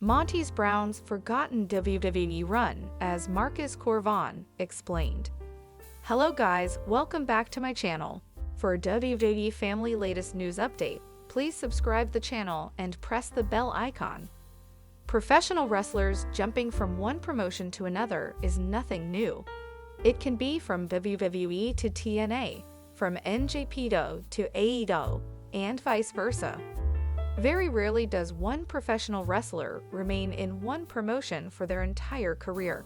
Monty's Brown's forgotten WWE run, as Marcus Corvon explained. Hello guys, welcome back to my channel. For WWE Family latest news update, please subscribe the channel and press the bell icon. Professional wrestlers jumping from one promotion to another is nothing new. It can be from WWE to TNA, from NJPW to AEW, and vice versa. Very rarely does one professional wrestler remain in one promotion for their entire career.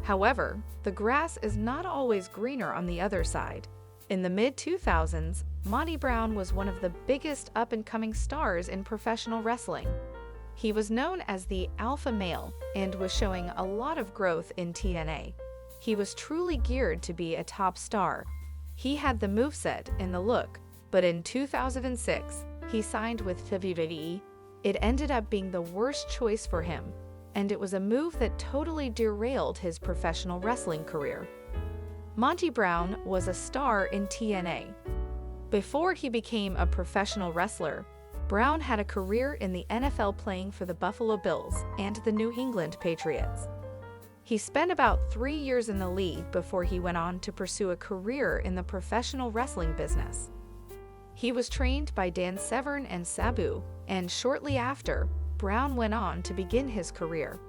However, the grass is not always greener on the other side. In the mid-2000s, Monty Brown was one of the biggest up-and-coming stars in professional wrestling. He was known as the alpha male and was showing a lot of growth in TNA. He was truly geared to be a top star. He had the moveset and the look, but in 2006, he signed with WWE. It ended up being the worst choice for him, and it was a move that totally derailed his professional wrestling career. Monty Brown was a star in TNA. Before he became a professional wrestler, Brown had a career in the NFL playing for the Buffalo Bills and the New England Patriots. He spent about 3 years in the league before he went on to pursue a career in the professional wrestling business. He was trained by Dan Severn and Sabu, and shortly after, Brown went on to begin his career.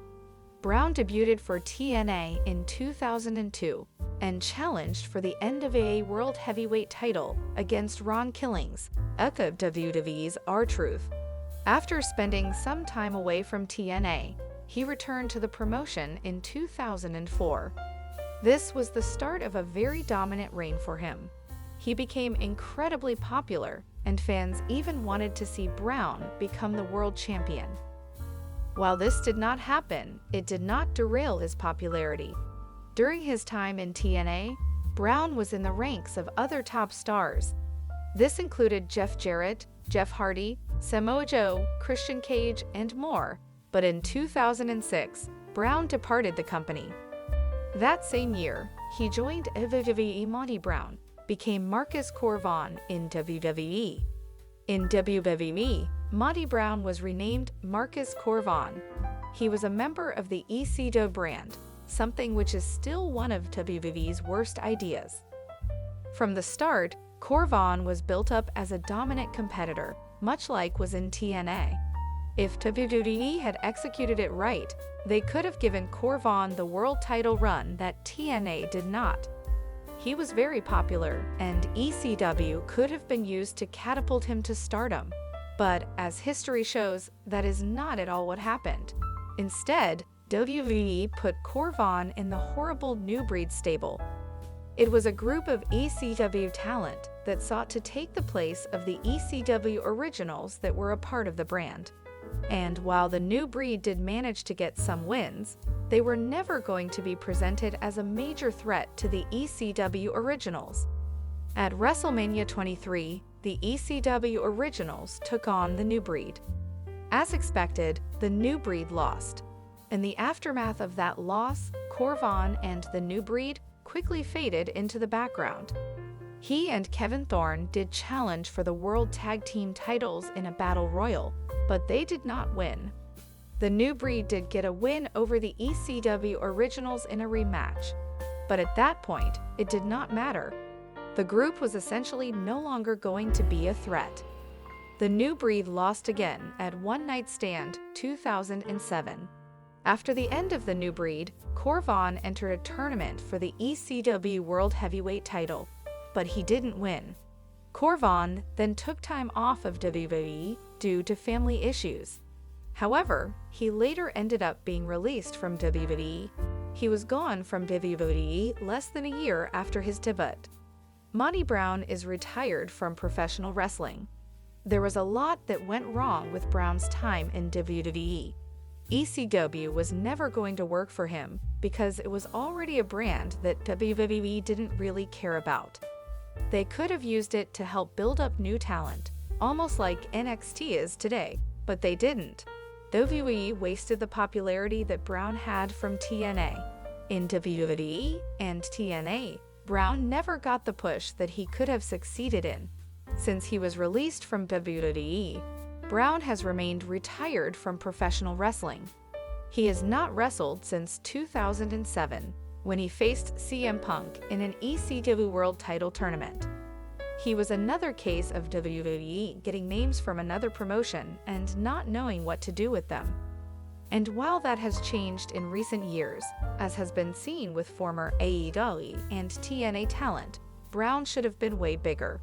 Brown debuted for TNA in 2002 and challenged for the NWA World Heavyweight title against Ron Killings, aka WWE's R-Truth. After spending some time away from TNA, he returned to the promotion in 2004. This was the start of a very dominant reign for him. He became incredibly popular, and fans even wanted to see Brown become the world champion. While this did not happen, it did not derail his popularity. During his time in TNA, Brown was in the ranks of other top stars. This included Jeff Jarrett, Jeff Hardy, Samoa Joe, Christian Cage, and more, but in 2006, Brown departed the company. That same year, he joined WWE. Monty Brown became Marcus Corvon in WWE. In WWE, Monty Brown was renamed Marcus Corvon. He was a member of the ECW brand, something which is still one of WWE's worst ideas. From the start, Corvon was built up as a dominant competitor, much like was in TNA. If WWE had executed it right, they could have given Corvon the world title run that TNA did not. He was very popular, and ECW could have been used to catapult him to stardom. But, as history shows, that is not at all what happened. Instead, WWE put Corvon in the horrible New Breed stable. It was a group of ECW talent that sought to take the place of the ECW originals that were a part of the brand. And while the New Breed did manage to get some wins, they were never going to be presented as a major threat to the ECW originals. At WrestleMania 23, the ECW originals took on the New Breed. As expected, the New Breed lost. In the aftermath of that loss, Corvon and the New Breed quickly faded into the background. He and Kevin Thorne did challenge for the World Tag Team titles in a battle royal, but they did not win. The New Breed did get a win over the ECW originals in a rematch, but at that point, it did not matter. The group was essentially no longer going to be a threat. The New Breed lost again at One Night Stand 2007. After the end of the New Breed, Corvon entered a tournament for the ECW World Heavyweight title, but he didn't win. Corvon then took time off of WWE due to family issues. However, he later ended up being released from WWE. He was gone from WWE less than a year after his debut. Monty Brown is retired from professional wrestling. There was a lot that went wrong with Brown's time in WWE. ECW was never going to work for him because it was already a brand that WWE didn't really care about. They could have used it to help build up new talent, almost like NXT is today, but they didn't. WWE wasted the popularity that Brown had from TNA. In WWE and TNA, Brown never got the push that he could have succeeded in. Since he was released from WWE, Brown has remained retired from professional wrestling. He has not wrestled since 2007, when he faced CM Punk in an ECW World Title Tournament. He was another case of WWE getting names from another promotion and not knowing what to do with them. And while that has changed in recent years, as has been seen with former AEW and TNA talent, Brown should have been way bigger.